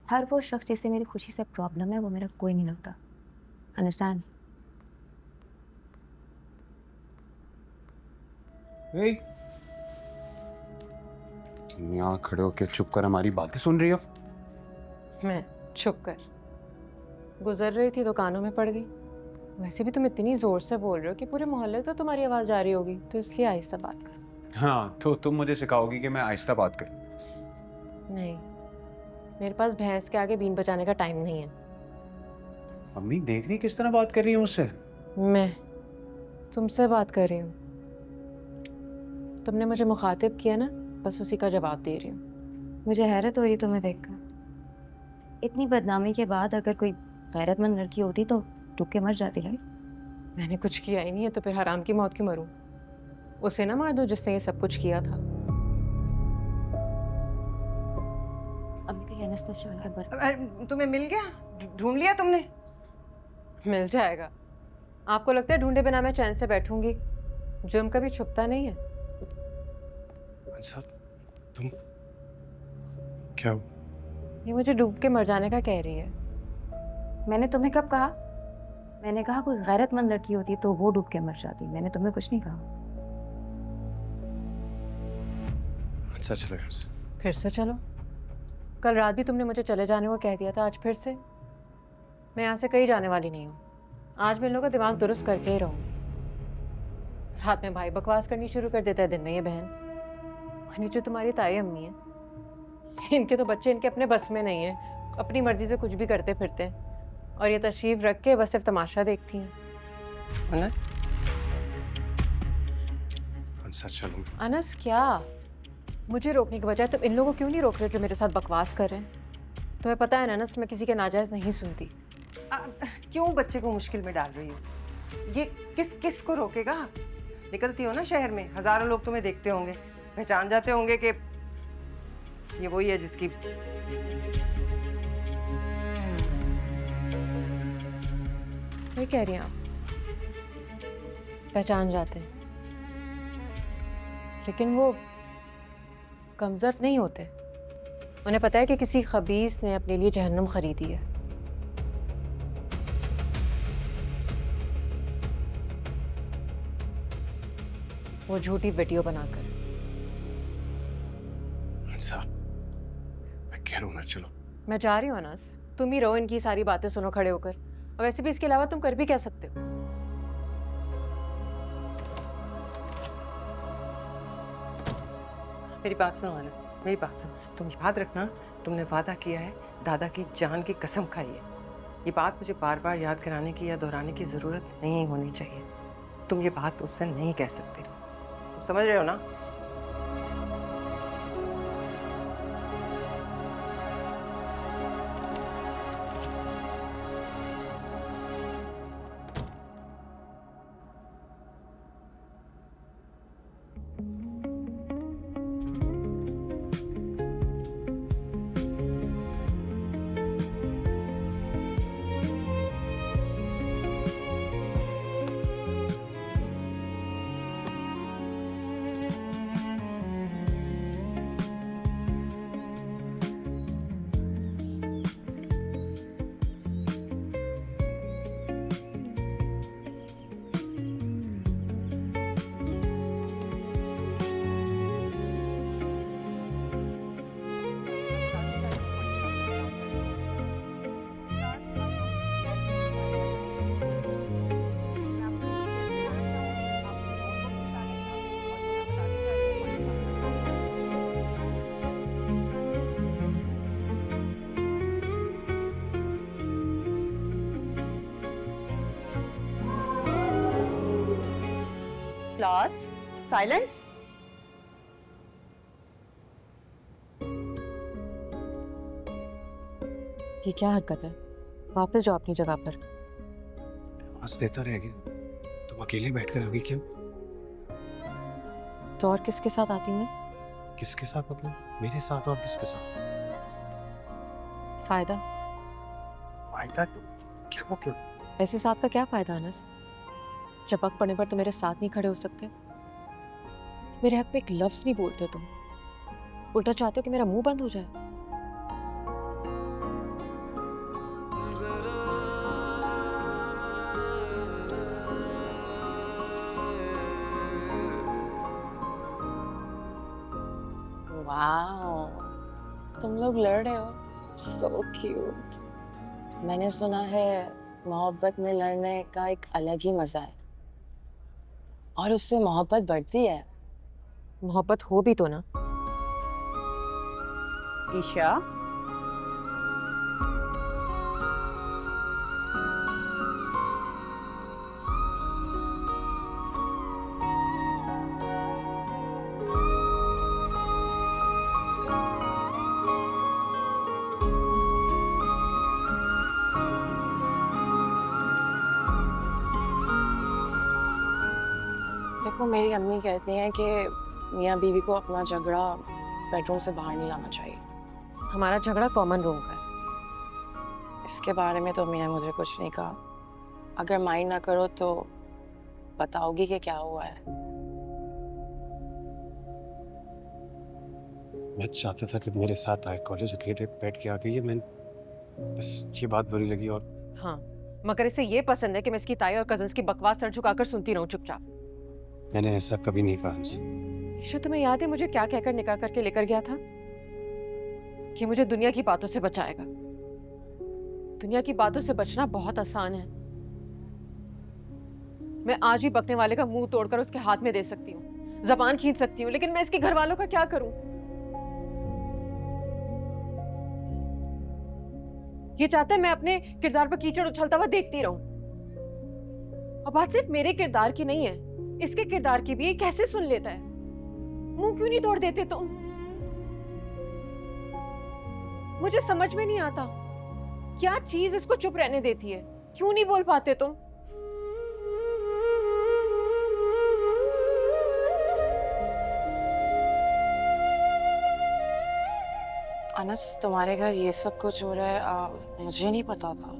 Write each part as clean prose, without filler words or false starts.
हर वो शख्स जिसे मेरी खुशी से प्रॉब्लम है वो मेरा कोई नहीं लगता। अंडरस्टैंड? हे, तुम यहाँ खड़े होके चुप कर हमारी बातें सुन रही हो? मैं चुप कर गुजर रही थी तो कानों में पड़ गई। वैसे भी तुम इतनी जोर से बोल रहे हो कि पूरे मोहल्ले तो तुम्हारी आवाज जा रही होगी, तो इसलिए आहिस्ता बात कर। हाँ, तो तुम मुझे सिखाओगी कि मैं आहिस्ता बात करूं? नहीं, मेरे पास भैंस के आगे बीन बजाने का टाइम नहीं है। अम्मी देख रही किस तरह बात कर रही है मुझसे? मैं तुमसे बात कर रही हूँ। तुमने मुझे मुखातिब किया ना, बस उसी का जवाब दे रही हूँ। मुझे हैरत हो रही तुम्हें देखकर। इतनी बदनामी के बाद अगर कोई गैरतमंद लड़की होती तो डूब के मर जाती। राइट? मैंने कुछ किया ही नहीं है तो फिर हराम की मौत क्यों मरूं? उसे ना मार दो जिसने ये सब कुछ किया था। अम्मी का एनेस्थीसिया के बर तुम्हें मिल गया? ढूंढ लिया तुमने? मिल जाएगा। आपको लगता है ढूंढे बिना मैं चैन से बैठूंगी? जुर्म कभी छुपता नहीं है। साहब, तुम क्या हो? ये मुझे डूब के मर जाने का कह रही है। मैंने तुम्हें कब कहा? मैंने कहा कोई गैरतमंद लड़की होती तो वो डूब के मर जाती। मैंने तुम्हें कुछ नहीं कहा। अच्छा चलो यहाँ से। फिर से चलो? कल रात भी तुमने मुझे चले जाने को कह दिया था, आज फिर से? मैं यहाँ से कहीं जाने वाली नहीं हूँ। आज मैं इन लोगों का दिमाग दुरुस्त करके ही रहूँगी। रात में भाई बकवास करनी शुरू कर देता है, दिन में ये बहन। और ये जो तुम्हारी ताई अम्मी है, इनके तो बच्चे इनके अपने बस में नहीं है, अपनी मर्जी से कुछ भी करते फिरते हैं। और ये तशरीफ रख के बस सिर्फ तमाशा देखती हैं। अनस, अंसा चलो। अनस क्या? मुझे रोकने के बजाय तुम इन लोगों को क्यों नहीं रोक रहे जो मेरे साथ बकवास कर रहे हैं? तुम्हें पता है ना अनस, मैं किसी के नाजायज नहीं सुनती। क्यों बच्चे को मुश्किल में डाल रही हो? ये किस किस को रोकेगा? निकलती हो ना शहर में, हजारों लोग तुम्हें देखते होंगे, पहचान जाते होंगे कि ये वही है जिसकी। सही कह रही हैं आप, पहचान जाते हैं, लेकिन वो कमजोर नहीं होते। उन्हें पता है कि किसी खबीस ने अपने लिए जहन्नुम खरीदी है। वो झूठी वीडियो बनाकर। अंसा, मैं कह रहा हूँ ना चलो। मैं जा रही हूँ अनस, तुम ही रहो, इनकी सारी बातें सुनो खड़े होकर। और वैसे भी इसके अलावा तुम कर भी क्या सकते हो? मेरी बात सुनो अनस, मेरी बात सुनो। तुम याद रखना, तुमने वादा किया है, दादा की जान की कसम खाई है। ये बात मुझे बार बार याद कराने की या दोहराने की जरूरत नहीं होनी चाहिए। तुम ये बात उससे नहीं कह सकते। तुम समझ रहे हो ना? Class silence. ये क्या हरकत है? वापस जाओ अपनी जगह पर। आवाज देता रहेगी, तुम अकेले बैठकर आगे क्यों? तो और किसके साथ आती मैं? किसके साथ मतलब? मेरे साथ और किसके साथ? फायदा? फायदा? क्या मतलब? ऐसे साथ का क्या फायदा अनस? जब वक्त पड़ने पर तो मेरे साथ नहीं खड़े हो सकते। मेरे हक पे एक लफ्ज नहीं बोलते तुम। उल्टा चाहते हो कि मेरा मुंह बंद हो जाए। वाओ, तुम लोग लड़ रहे हो, सो क्यूट। मैंने सुना है मोहब्बत में लड़ने का एक अलग ही मजा है और उससे मोहब्बत बढ़ती है। मोहब्बत हो भी तो ना। ईशा, देखो, मेरी अम्मी कहती हैं कि मियाँ बीवी को अपना झगड़ा बेडरूम से बाहर नहीं लाना चाहिए। हमारा झगड़ा कॉमन रूम का है। इसके बारे में तो अम्मी ने मुझे कुछ नहीं कहा। अगर माइंड ना करो तो बताओगी कि क्या हुआ है। मैं चाहता था कि मेरे साथ आए कॉलेज, अकेले बैठ के आ गई है। मैं बस ये बात बुरी लगी। और हाँ, मगर इसे ये पसंद है कि मैं इसकी ताई और कजन्स की बकवास सर झुकाकर सुनती रहूं चुपचाप। मैंने ऐसा कभी नहीं कहा हमसे। ईशा, तुम्हें याद है मुझे क्या कहकर निकाह करके लेकर गया था? कि मुझे दुनिया की बातों से बचाएगा। दुनिया की बातों से बचना बहुत आसान है। मैं आज भी बकने वाले का मुंह तोड़कर उसके हाथ में दे सकती हूँ, जबान खींच सकती हूँ, लेकिन मैं इसके घर वालों का क्या करूं? ये चाहता है मैं अपने किरदार पर कीचड़ उछलता हुआ देखती रहूं। और बात सिर्फ मेरे किरदार की नहीं है, इसके किरदार की भी। ये कैसे सुन लेता है? मुंह क्यों नहीं तोड़ देते तुम? मुझे समझ में नहीं आता क्या चीज इसको चुप रहने देती है। क्यों नहीं बोल पाते तुम? अनस, तुम्हारे घर ये सब कुछ हो रहा है, मुझे नहीं पता था।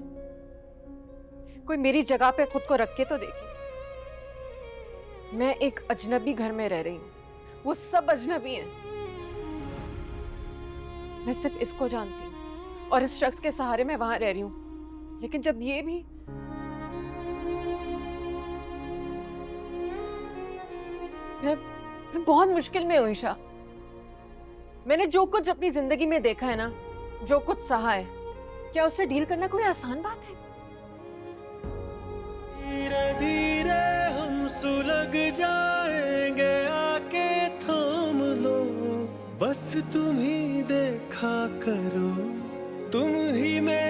कोई मेरी जगह पे खुद को रख के तो देखे। मैं एक अजनबी घर में रह रही हूँ, वो सब अजनबी हैं। मैं सिर्फ इसको जानती हूँ और इस शख्स के सहारे मैं वहां रह रही हूँ। लेकिन जब ये भी मैं बहुत मुश्किल में हूँ ईशा। मैंने जो कुछ अपनी जिंदगी में देखा है ना, जो कुछ सहा है, क्या उससे डील करना कोई आसान बात है? धीरे धीरे हम सुलग जाएंगे, आके थाम लो, बस तुम ही देखा करो, तुम ही मेरे